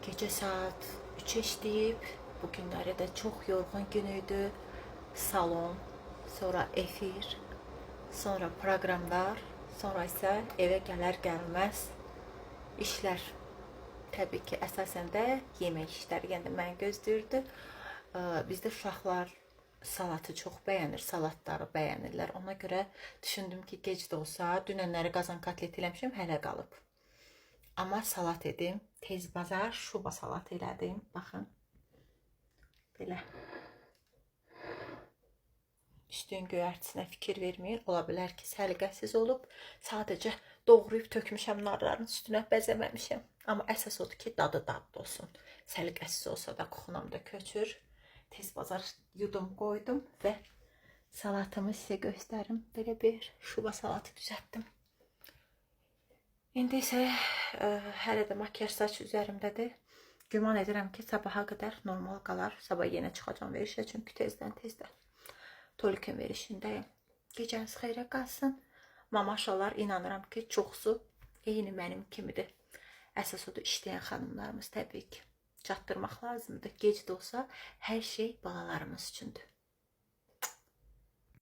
Gece saat 3 işləyib. Bu günləri də çox yorğun gün idi. Salon, sonra efir, sonra proqramlar, sonra isə evə gələr gəlməz işlər. Təbii ki, əsasən də yemək işləri, yəni məni gözləyirdi. Bizdə uşaqlar salatı çox bəyənir, salatları bəyənirlər. Ona görə düşündüm ki, gec də olsa, dünənləri qazan kotlet eləmişəm, hələ qalıb. Amma salat edim, tez bazar şuba salat elədim. Baxın, belə. Üstün göyərtisinə fikir verməyin. Ola bilər ki, səliqəsiz olub. Sadəcə doğrayıb tökmüşəm narların üstünə, bəzəməmişəm. Amma əsas odur ki, dadı dadlı olsun. Səliqəsiz olsa da qoxunam da köçür. Tez bazar yudum qoydum və salatımı sizə göstərim. Belə bir şuba salatı düzəltdim. İndi isə hələ də makyaj saç üzərimdədir. Güman edirəm ki, sabaha qədər normal qalar. Sabah yenə çıxacam verişə, çünki tezdən Tolikin verişindəyim. Gecəniz xeyrə qalsın. Mamaşalar inanıram ki, çoxsu eyni mənim kimidir. Əsas odur işləyən xanımlarımız təbii ki. Çatdırmaq lazımdır. Gec də olsa hər şey balalarımız üçündür.